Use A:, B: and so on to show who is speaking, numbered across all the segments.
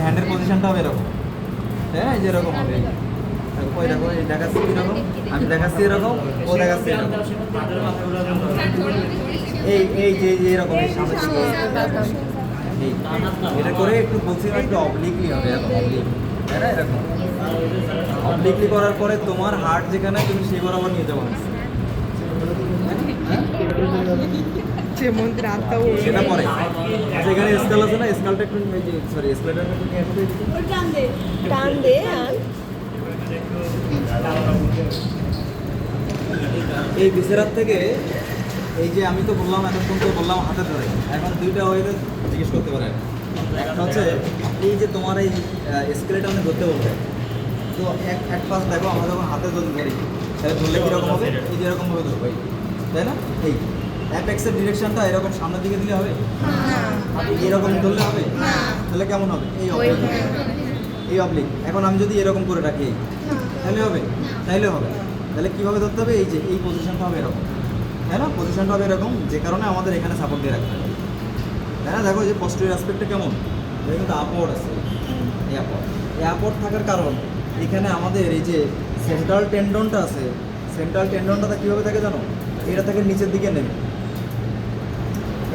A: হ্যান্ডের পজিশনটা হবে এরকম, হ্যাঁ এই যে এরকম হবে। ওই দেখো এই দেখাচ্ছি এরকম, আমি দেখাচ্ছি এরকম, ও দেখাচ্ছি এরকম। এই এই যে এরকম এই সামনে দিকে এই এটা করে একটু বলছি না, একটু অবলিকলি হবে এরকম, অবলিক, তাই না? এরকম অবলিকলি করার পরে তোমার হার্ট যেখানে তুমি সেই বরাবর নিয়ে যাবো, সেটা পরে। আচ্ছা এখানে স্কেল আছে না, স্কেলটা একটু সরি স্কেলটা একটু নিয়ে আসতে
B: টান দে আর
A: এই বিছেরার থেকে এই যে আমি তো বললাম এতক্ষণ তো বললাম হাতে ধরে, এখন দুইটা ওয়েতে জিজ্ঞেস করতে পারেন। একটা হচ্ছে এই যে তোমার এই স্কেলটা আমি ধরতে বলবে, তো এক পাশ দেখো আমরা যখন হাতে যদি ধরি তাহলে ধরলে কীরকম হবে, এই যে এরকমভাবে ধরবো, তাই না? এই অ্যাপেক্সের ডিরেকশনটা এরকম সামনের দিকে দিলে হবে, এরকম ধরলে হবে, তাহলে কেমন হবে? এই অবলিক, এই অবলিক। এখন আমি যদি এরকম করে রাখি তাহলে হবে, তাইলে হবে। তাহলে কীভাবে ধরতে হবে? এই যে এই পজিশনটা হবে এরকম, তাই না? পজিশনটা হবে এরকম, যে কারণে আমাদের এখানে সাপোর্ট দিয়ে রাখতে হবে, তাই না? দেখো যে পস্টেরিয়র অ্যাসপেক্টটা কেমন, এটা কিন্তু আপওয়ার্ড আছে, এই আপওয়ার্ড থাকার কারণ এখানে আমাদের এই যে সেন্ট্রাল টেন্ডনটা আছে, সেন্ট্রাল টেন্ডনটা কীভাবে থাকে জানো? এটা থাকে নিচের দিকে নেমে,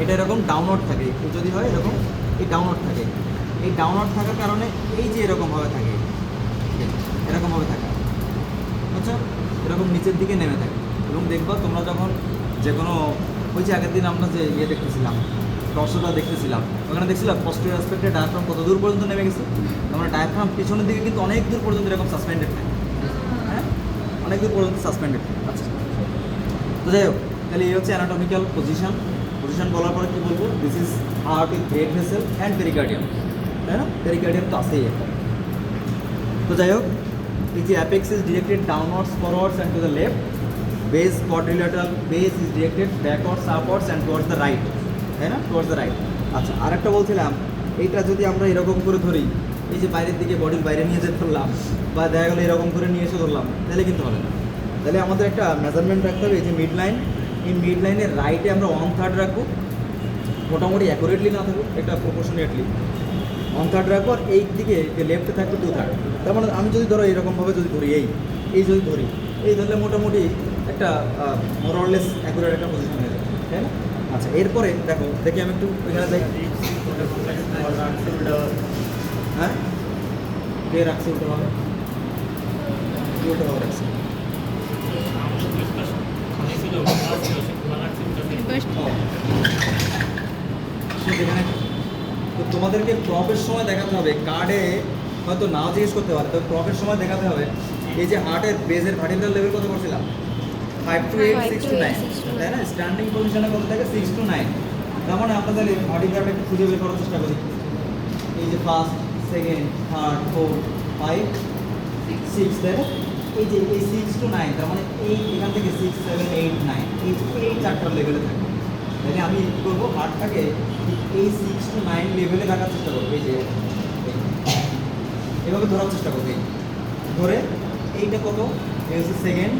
A: এটা এরকম ডাউনওয়ার্ড থাকে, একটু যদি হয় এরকম এই ডাউনওয়ার্ড থাকে। এই ডাউনওয়ার্ড থাকার কারণে এই যে এরকমভাবে থাকে, এরকমভাবে থাকে, বুঝছো? এরকম নিচের দিকে নেমে থাকে। এবং দেখবা তোমরা যখন যে কোনো ওই যে আগের দিন আমরা যে ইয়ে দেখতেছিলাম, টর্সোটা দেখতেছিলাম, ওখানে দেখছিলাম পস্টেরিয়র অ্যাসপেক্টে ডায়াফ্রাম কত দূর পর্যন্ত নেমে গেছে। আমরা ডায়াফ্রাম পিছনের দিকে কিন্তু অনেক দূর পর্যন্ত এরকম সাসপেন্ডেড থাকে, হ্যাঁ অনেক দূর পর্যন্ত সাসপেন্ডেড থাকে। আচ্ছা তো যাই হোক, তাহলে এই হচ্ছে অ্যানাটমিক্যাল পজিশন। পজিশন বলার পরে কী বলবো? This is heart with bread vessel and pericardium, তাই না? পেরিকার্ডিয়াম তো আছেই একটা। তো যাই হোক, এই যে apex is directed downwards, forwards and to the left, base quadrilateral base is directed backwards, upwards and towards the right, তাই না? Towards the right. আচ্ছা আরেকটা বলছিলাম, এইটা যদি আমরা এরকম করে ধরি, এই যে বাইরের দিকে বডির বাইরে নিয়ে যেতে ধরলাম, বা দেখা গেলো এরকম করে নিয়ে এসে ধরলাম, তাহলে কিন্তু হবে না। তাহলে আমাদের একটা মেজারমেন্ট রাখতে হবে। এই যে মিড লাইন, এই মিড লাইনের রাইটে আমরা 1/3 রাখবো, মোটামুটি অ্যাকুরেটলি না থাকবো, এটা প্রপোর্শনেটলি 1/3 রাখবো। আর এই দিকে লেফটে থাকবে 2/3। তার মানে আমি যদি ধরো এরকমভাবে যদি ধরি, এই যদি ধরি, এই ধরলে মোটামুটি একটা মোরলেস অ্যাকুরেট একটা পজিশন হয়ে যাবে, তাই না? আচ্ছা এরপরে দেখো, দেখি আমি একটু এখানে যাই, হ্যাঁ কে রাখছি উল্টোভাবে, উল্টোভাবে রাখছি। সেখানে তো তোমাদেরকে প্রপের সময় দেখাতে হবে, কার্ডে হয়তো নাও জিজ্ঞেস করতে পারে, তবে প্রপের সময় দেখাতে হবে এই যে হার্টের বেজের ভার্টিব্রাল লেভেল কত করছিলাম, 5 to 8, 6 to 9, তাই না? স্ট্যান্ডিং পজিশনে কত থাকে? 6 to 9। তার মানে আমরা তাহলে ভার্টিব্রালটা একটু খুঁজে বের করার চেষ্টা করি। এই যে ফার্স্ট, সেকেন্ড, থার্ড, ফোর্থ, 5, 6, তাই না? এই যে এই 6 to 9, তার মানে এই এখান থেকে 6, 7, 8, 9, এই চারটার লেভেলে থাকে। তাহলে আমি কী করবো? হার্টটাকে এই 6 to 9 লেভেলে রাখার চেষ্টা করবো। এই যে এভাবে ধরার চেষ্টা করবো, ধরে এইটা কত? এই হচ্ছে সেকেন্ড,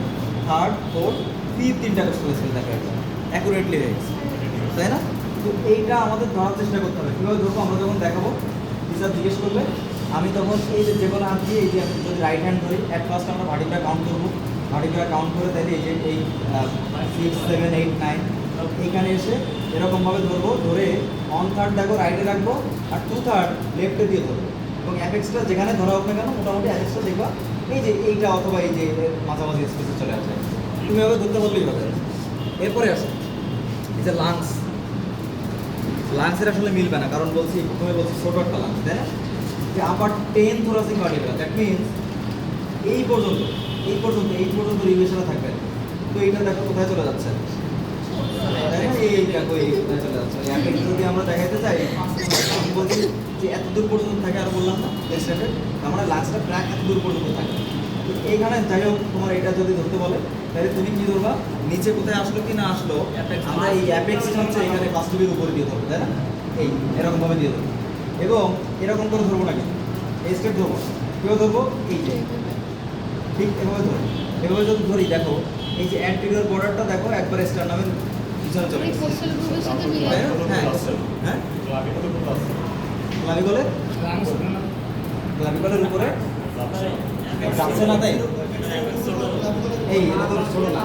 A: থার্ড, ফোর্থ, ফিফথ, তিনটা স্কেল থাকে একদম অ্যাকুরেটলি হয়ে গেছে, তাই না? তো এইটা আমাদের ধরার চেষ্টা করতে হবে। কীভাবে ধরবো? আমরা যখন দেখাবো, টিচার জিজ্ঞেস করবে, আমি তখন এই যে কোনো হাত দিয়ে এই যে যদি রাইট হ্যান্ড ধরি, অ্যাট ফার্স্ট আমরা ভার্টিব্রা কাউন্ট করবো, ভার্টিব্রা কাউন্ট করে তাহলে এই যে এই 6, 7, 8, 9 এইখানে এসে এরকমভাবে ধরবো, ধরে 1/3 দেখো রাইটে রাখবো, আর 2/3 লেফটে দিয়ে ধরবো। এবং অ্যাপেক্সটা যেখানে ধরা হোক না কেন, মোটামুটি অ্যাপেক্সটা দেখবা এই যে এইটা অথবা এই যে মাঝামাঝি স্পেসে চলে আসে, তুমি এভাবে ধরতে বললেই হবে। এরপরে আসো এই যে লাংস, লাংসের আসলে মিলবে না, কারণ বলছি প্রথমে বলছি ছোটো একটা লাংস, তাই না? যে আপার 10 thoracic vertebra, দ্যাট মিনস এই পর্যন্ত রিলেশনে থাকবে। তো এইটা দেখো কোথায় চলে যাচ্ছে, তাই না? এই দেখো এই কোথায় চলে যাচ্ছে। অ্যাপেক্স যদি আমরা দেখাইতে চাই, আমি বলছি যে এত দূর পর্যন্ত থাকে, আর বললাম না এক্সটেন্ডেড, তার মানে লাংসটা প্রায় এত দূর পর্যন্ত থাকে। তো এইখানে যাই হোক তোমার এটা যদি ধরতে বলে, তাহলে তুমি কী ধরবা? নিচে কোথায় আসলো কি না আসলো, আমরা এই অ্যাপেক্সটা হচ্ছে এখানে বাস্তবিক উপরে দিয়ে ধরবো, তাই না? এই এরকমভাবে দিয়ে ধরবো, এবং এরকম করে ধরবো নাকি এই স্টেপ ধরবো, কেউ ধরবো এই যে ঠিক এভাবে ধরবো। এভাবে যদি ধরি, দেখো এই যে অ্যান্টেরিয়র বর্ডারটা দেখো একবার স্টার্নামের পিছনে চলে গেছে, হ্যাঁ হ্যাঁ ক্লাভিকলে ক্লাভিকলের উপরে যাচ্ছে না, তাই এই এটা তো ষোলো না,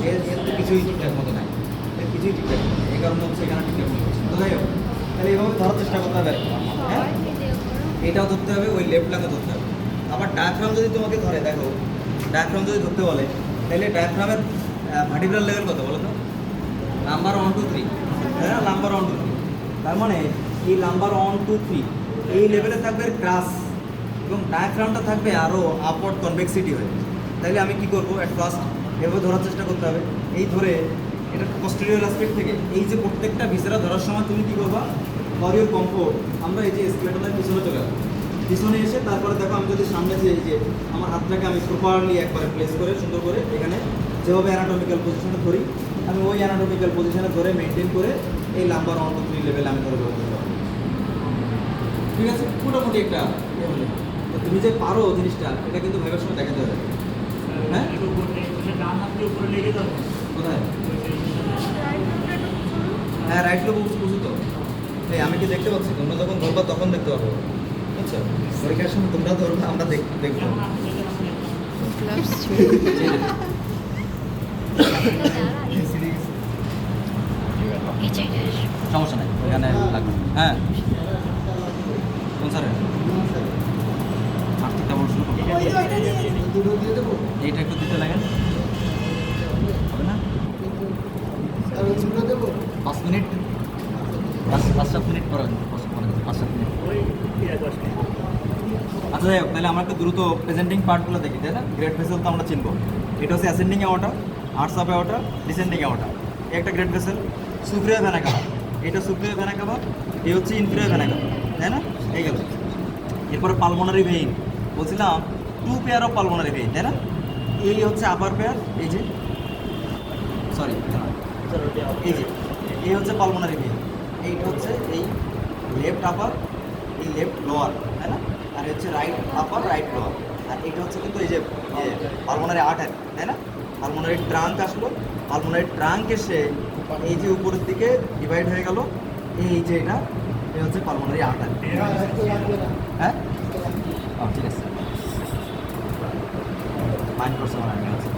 A: এর তো কিছুই ঠিকঠাক মতো নাই, এর কিছুই ঠিকঠাক নেই। এই কারণে হচ্ছে এখানে ঠিকঠাক মতো হচ্ছে না। তো যাই হোক, তাহলে এইভাবে ধরার চেষ্টা করতে হবে, হ্যাঁ এটাও ধরতে হবে, ওই লেফট লাংও ধরতে হবে। আবার ডায়াফ্রাম যদি তোমাকে ধরে, দেখো ডায়াফ্রাম যদি ধরতে বলে, তাহলে ডায়াফ্রামের ভার্টিব্রাল লেভেল কত বলো তো? নাম্বার 1 2 3, হ্যাঁ নাম্বার 1 2 3। তার মানে এই নাম্বার 1 2 3 এই লেভেলে থাকবে ক্রাস, এবং ডায়াফ্রামটা থাকবে আরও আপওয়ার্ড কনভেক্সিটি হয়ে। তাইলে আমি কি করবো, অ্যাট ফার্স্ট এভাবে ধরার চেষ্টা করতে হবে। এই ধরে এটা পস্টেরিয়র অ্যাসপেক্ট থেকে এই যে প্রত্যেকটা ভিসেরা ধরার সময় তুমি কি করবা, ফর ইউর কমফোর্ট আমরা এই যে স্কেলেটনের পিছনে চলে আসবো। পিছনে এসে তারপরে দেখো আমি যদি সামনে যে এই যে আমার হাতটাকে আমি প্রপারলি একবারে প্লেস করে সুন্দর করে এখানে যেভাবে অ্যানাটমিক্যাল পজিশনে ধরি, আমি ওই অ্যানাটমিক্যাল পজিশনে ধরে মেনটেন করে এই নাম্বার 1 2 3 লেভেলে আমি ধরে ধরতে পারবো। ঠিক আছে, মোটামুটি একটা ইয়ে হলো। তো তুমি যে পারো জিনিসটা, এটা কিন্তু ভাইবার সময় দেখাতে হবে। হ্যাঁ কোথায়? হ্যাঁ রাইট লোক বুঝো তো। এই আমি কি দেখতে পাচ্ছি, তোমরা যখন ধরবা তখন দেখতে পারবো, বুঝছো? পরীক্ষার সময় তোমরা ধরবা, আমরা দেখবো। সমস্যা নাই, ওখানে লাগবে। হ্যাঁ কোন স্যার? আর্থিকটা বড় শুরু করবো, এইটা একটু দিতে লাগেন, হবে না? 5 মিনিট, 5-7 মিনিট পরে 5-7 মিনিট। আচ্ছা যাই হোক, তাহলে আমরা একটু দ্রুত প্রেজেন্টিং পার্টগুলো দেখি, তাই না? গ্রেট ভেসেল তো আমরা চিনবো, এটা হচ্ছে অ্যাসেন্ডিং অ্যাওয়াটা, আর্টস অফ অ্যাওয়াটা, ডিসেন্ডিং অ্যাওয়াটা। এই একটা গ্রেট ভেসেল, সুপ্রিয়র ভেনা কাভা, এটা সুপ্রিয়র ভেনা কাভা, এই হচ্ছে ইনফিরিয়র ভেনা কাভা, তাই না? এই গেল। এরপরে পালমোনারি ভেইন, বলছিলাম 2 পেয়ার অফ পালমোনারি ভেইন, তাই না? এই হচ্ছে আপার পেয়ার, এই যে সরি এই যে এই হচ্ছে পালমোনারি ভেইন, এইটা হচ্ছে এই লেফট আপার, এই লেফট লোয়ার, তাই না? আর হচ্ছে রাইট আপার, রাইট লোয়ার। আর এটা হচ্ছে কিন্তু এই যে পালমোনারি আর্টারি, তাই না? পালমোনারি ট্রাঙ্ক আসলো, পালমোনারি ট্রাঙ্ক এসে এই যে উপরের দিকে ডিভাইড হয়ে গেল, এই যে এটা এই হচ্ছে পালমোনারি আর্টারি। হ্যাঁ ঠিক আছে, মাইন্ড করছে আমার আগে আছে।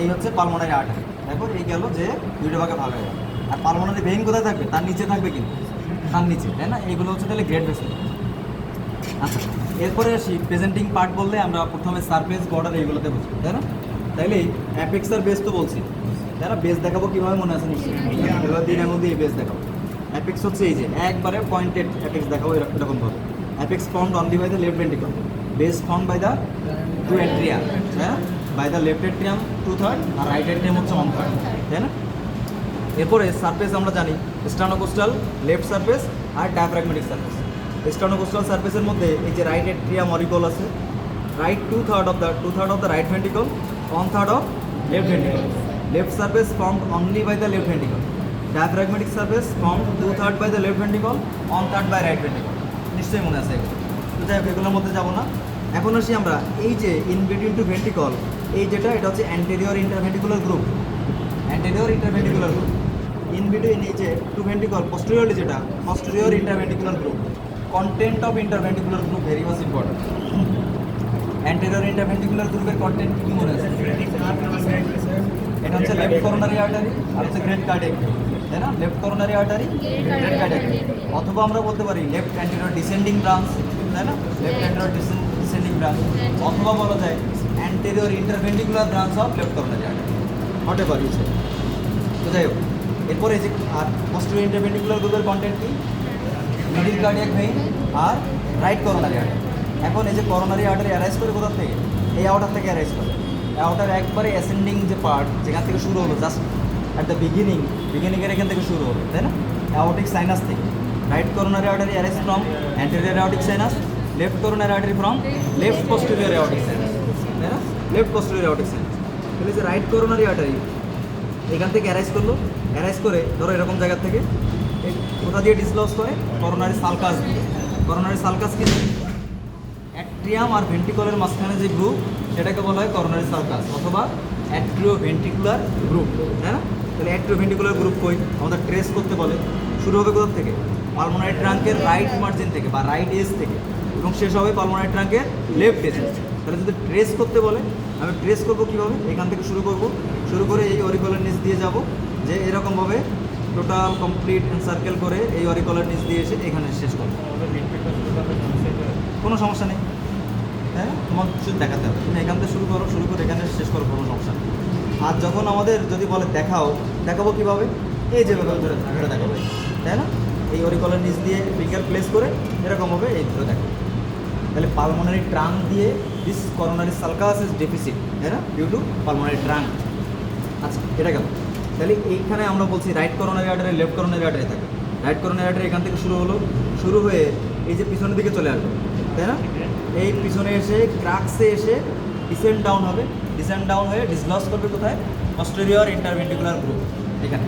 A: এই হচ্ছে পালমোনারি আর্টারি। দেখো এই গেল যে দুইটা ভাগে ভাগ হয়ে গেল। আর পালমোনারি ভেইন কোথায় থাকবে? তার নিচে থাকবে, কিন্তু তার নিচে, তাই না? এইগুলো হচ্ছে তাহলে গ্রেট ভেসেল। আচ্ছা এরপরে আসি প্রেজেন্টিং পার্ট বললে আমরা প্রথমে সারফেস বর্ডার এইগুলোতে বুঝি, তাই না? তাইলে অ্যাপেক্স আর বেস তো বলছি, তাই না? বেস দেখাবো কীভাবে মনে আছে নিশ্চয়ই, এবার দিন এমন দিয়ে বেস দেখাবো। অ্যাপেক্স হচ্ছে এই যে একবারে পয়েন্টেড অ্যাপেক্স দেখাবো এরকমভাবে। Apex formed only by the left ventricle, base form by the 2 atrium, তাই না? বাই দ্য লেফট এট্রিয়াম 2/3 আর রাইট এট্রিয়াম হচ্ছে 1/3, তাই না? এরপরে সারফেস আমরা জানি স্টার্নোকোস্টাল লেফট সারফেস আর ডায়াফ্রাগমেটিক সারফেস। স্টার্নোকোস্টাল সারফেসের মধ্যে এই যে রাইট এট্রিয়াম অরিকল আছে, right 2/3 of the right ventricle, 1/3 of left ventricle. Left surface formed only by the left ventricle, diaphragmatic surface formed 2/3 by the left ventricle, 1/3 by right ventricle. নিশ্চয়ই মনে আছে এগুলো, তো যাই হোক এগুলোর মধ্যে যাবো না। এখন আসি আমরা এই যে ইন বিটুইন টু ভেন্ট্রিকল, এই যেটা এটা হচ্ছে anterior interventricular group, anterior interventricular group. In between এই যে টু ভেন্ট্রিকল পোস্টেরিয়রলি যেটা posterior interventricular group. Content of interventricular group very much important. Anterior interventricular গ্রুপের কন্টেন্ট কি মনে আছে? এটা হচ্ছে লেফট করোনারি আর্টারি আর হচ্ছে গ্রেট কার্ডিয়াক, তাই না? Left coronary artery, great cardiac. অথবা আমরা বলতে পারি লেফট অ্যান্টেরিয়র ডিসেন্ডিং ব্রাঞ্চ, তাই না? লেফট অ্যান্টেরিয়র ডিসেন্ডিং ব্রাঞ্চ, অথবা বলা যায় anterior interventricular branch of left coronary artery, হতে পারি। তো যাই হোক, এরপরে যে আর পোস্টেরিয়র ইন্টারভেন্ট্রিকুলার গ্রুপের কন্টেন্ট কি? মিডিল কার্ডিয়াক ভেইন আর রাইট করোনারি আর্টারি। এখন এই যে করোনারি আর্টারি অ্যারাইজ করে কোথা থেকে? এই আউটার থেকে অ্যারাইজ করে। আউটার একবারে অ্যাসেন্ডিং যে পার্ট যেখান থেকে শুরু হলো, জাস্ট অ্যাট দ্য বিগিনিংয়ের এখান থেকে শুরু হলো, তাই না? অ্যাওটিক সাইনাস থেকে। Right coronary artery arise from anterior aortic sinus, left coronary artery from left posterior aortic sinus, তাই না? Left posterior aortic sinus. তাহলে যে রাইট করোনারি আর্টারি এখান থেকে অ্যারাইজ করলো, অ্যারাইজ করে ধরো এরকম জায়গা থেকে কোথা দিয়ে ডিসলজ করে? করোনারি সালকাস দিয়ে। করোনারি সালকাস কি? অ্যাট্রিয়াম আর ভেন্ট্রিকলের মাঝখানে যে গ্রুপ সেটাকে বলা হয় করোনারি সালকাস অথবা অ্যাট্রিও ভেন্ট্রিকুলার গ্রুপ, তাই না? তাহলে অ্যাট্রিও ভেন্ট্রিকুলার গ্রুপ কই? আমাদের ট্রেস করতে বলে। শুরু হবে কোথা থেকে? পালমোনারি ট্রাঙ্কের রাইট মার্জিন থেকে বা রাইট এজ থেকে। এবং শেষ হবে পালমোনারি ট্রাঙ্কের লেফট এজে। তাহলে যদি ট্রেস করতে বলে আমি ট্রেস করবো কীভাবে, এখান থেকে শুরু করে এই অরিকলের নিচ দিয়ে যাব, যে এরকমভাবে টোটাল কমপ্লিট সার্কেল করে এই অরিকলের নিচ দিয়ে এসে এখানে শেষ করবো। কোনো সমস্যা নেই, হ্যাঁ, তোমার শুধু দেখাতে হবে। তুমি এখান থেকে শুরু করে এখানে শেষ করো, কোনো সমস্যা নেই। আর যখন আমাদের যদি বলে দেখাবো কীভাবে, এই যেভাবে ধরে দেখাবো, তাই না? এই অরিকলের নিচ দিয়ে ফিঙ্গার প্লেস করে এরকমভাবে এই ধরে দেখাবো। তাহলে পালমোনারি ট্রাঙ্ক দিয়ে this coronary sulcus is deficit, তাই না, ডিউ টু পালমোনারি ট্রাঙ্ক। আচ্ছা, এটা গেল। তাহলে এইখানে আমরা বলছি right coronary artery, left coronary artery থাকে। রাইট করোনারি আর্টারি এখান থেকে শুরু হয়ে এই যে পিছনের দিকে চলে আসবে, তাই না? এই পিছনে এসে ক্রাক্সে এসে ডিসেন্ট ডাউন হবে, ডিসেন্ট ডাউন হয়ে ডিসলস করবে কোথায়, পস্টেরিয়র ইন্টারভেন্ট্রিকুলার গ্রুপ এখানে।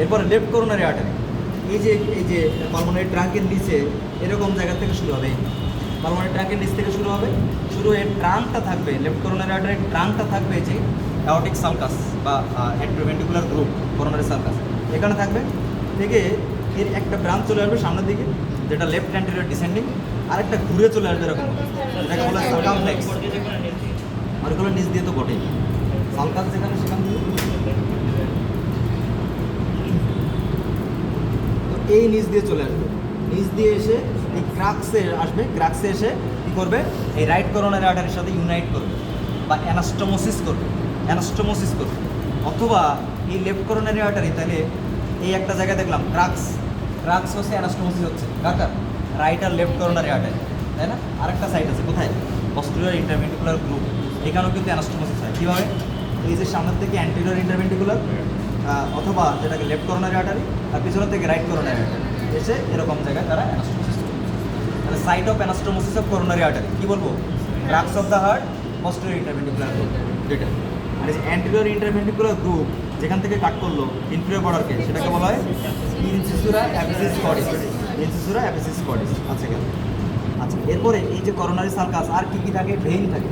A: এরপরে লেফট করোনারি আর্টারি এই যে পালমোনারি ট্রাঙ্কের নিচে এরকম জায়গা থেকে শুরু হবে, পালমোনারি ট্রাঙ্কের নিচ থেকে শুরু হয়ে ট্রাঙ্কটা থাকবে, লেফট করোনারি আর্টারির ট্রাঙ্কটা থাকবে যে অ্যাওর্টিক সালকাস বা অ্যান্ট্রোভেন্ট্রিকুলার গ্রুপ করোনারি সালকাস এখানে থাকবে। থেকে এর একটা ব্রাঞ্চ চলে আসবে সামনের দিকে, যেটা লেফট অ্যান্টেরিয়র ডিসেন্ডিং, আরেকটা ঘুরে চলে আসবে এরকম, যেটাকে বলে সার্কামফ্লেক্স। আর এগুলো নিচ দিয়ে তো বটেই, সালকাস যেখানে সেখান থেকে তো এই নিচ দিয়ে চলে আসবে, নিচ দিয়ে এসে এই ক্রাক্সে আসবে, ক্রাক্সে এসে কী করবে, এই রাইট করোনারি আর্টারির সাথে ইউনাইট করবে বা অ্যানাস্টোমোসিস করবে, অথবা এই লেফট করোনারি আর্টারি, তাহলে এই একটা জায়গায় দেখলাম ক্রাক্স হচ্ছে অ্যানাস্টোমোসিস হচ্ছে কাকা রাইট আর লেফট করোনারি আর্টারি, তাই না? আরেকটা সাইড আছে কোথায়, পস্টেরিয়র ইন্টারভেন্ট্রিকুলার গ্রুপ, এখানেও কিন্তু অ্যানাস্টোমোসিস হয়। কীভাবে, এই যে সামনের থেকে অ্যান্টেরিয়র ইন্টারভেন্ট্রিকুলার অথবা যেটাকে লেফট করোনারি আর্টারি আর পিছনের থেকে রাইট করোনারি আর্টারি এসে এরকম জায়গায় তারা অ্যানাস্টোমোসিস করে। তাহলে site of anastomosis of coronary artery কী বলবো, crux of the heart, posterior interventricular group যেটা। আর এই যে অ্যান্টেরিয়র ইন্টারভেন্ট্রিকুলার গ্রুপ যেখান থেকে কাট করলো ইনফিরিয়র বর্ডারকে, সেটাকে বলা হয় ইনসিসুরা অ্যাপিসিস কর্ডিস। আচ্ছা কেন, আচ্ছা এরপরে এই যে করোনারি সালকাস আর কী থাকে, ভেইন থাকে,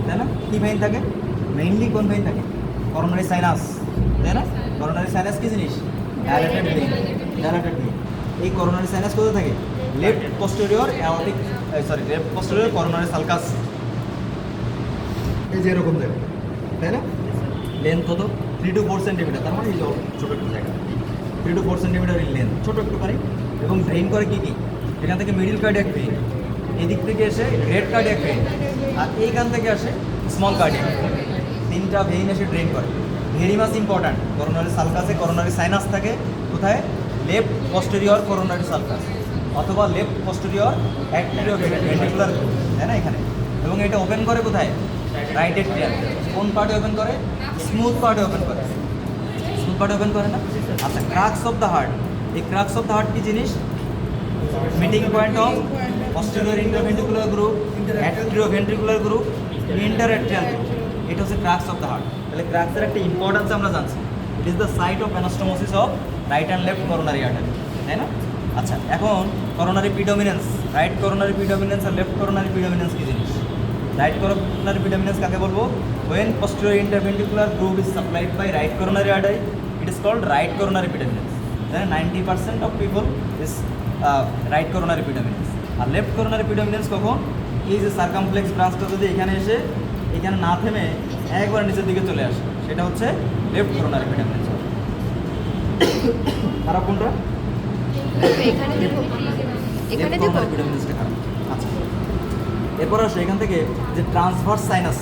A: তাই না? কী ভেইন থাকে, মেইনলি কোন ভেইন থাকে, করোনারি সাইনাস, তাই না? করোনারি সাইনাস কী জিনিস, ডায়ালেটেড ভেইন। এই করোনারি সাইনাস কোথায় থাকে, লেফট পস্টেরিয়র করোনারি সালকাস, এই যে এরকম জায়গা, তাই না? লেন্থ কত, 3 to 4 সেন্টিমিটার, তার মানে এই যে ছোটো একটু জায়গা, 3 to 4 সেন্টিমিটার ইন লেন্থ, ছোটো একটুখানি। এবং ড্রেন করে কী এখান থেকে মিডিল কার্ডিয়াক ভেইন, এদিক থেকে এসে গ্রেট কার্ডিয়াক ভেইন, আর এইখান থেকে আসে স্মল কার্ডিয়াক। 3টা ভেইন এসে ড্রেন করে। ভেরি মাচ ইম্পর্ট্যান্ট, করোনারি সালকাসে করোনারি সাইনাস থাকে কোথায়, লেফট পস্টেরিয়র করোনারি সালকাস অথবা লেফট পস্টেরিয়র অ্যান্টিরিয়র, তাই না, এখানে। এবং এটা ওপেন করে কোথায়, রাইট এট্রিয়াম। কোন পার্টে ওপেন করে, স্মুথ পার্টে ওপেন করে না। আচ্ছা, ক্রাক্স অফ দ্য হার্ট, এই ক্রাক্স অফ দ্য হার্ট কি জিনিস, meeting point of posterior interventricular group, atrioventricular group, interatrial group, এটা হচ্ছে ক্রাক্স অফ দ্য হার্ট। তাহলে ক্রাক্সের একটা ইম্পর্টেন্স আমরা জানছি, it is the site of anastomosis of right and left coronary artery, তাই না? আচ্ছা, এখন coronary predominance, right coronary predominance আর লেফট করোনারি প্রিডমিনেন্স কি জিনিস, রাইট করোনারি প্রিডমিনেন্স কাকে বলবো, when posterior interventricular groove is supplied by right coronary artery, it is called right coronary predominance. Then 90% of people is right coronary predominance. আর left coronary predominance কখন, এই যে circumflex ব্রাঞ্চটা যদি এখানে এসে এখানে না থেমে একবার নিচের দিকে চলে আসে, সেটা হচ্ছে লেফট করোনারি প্রিডমিনেন্স। খারাপ কোনটা,
B: এখানে দেখো, এখানে দেখো।
A: প্রিডমিনেন্সটা খারাপ। আচ্ছা, এরপর আসে এখান থেকে যে ট্রান্সভার্স সাইনাস,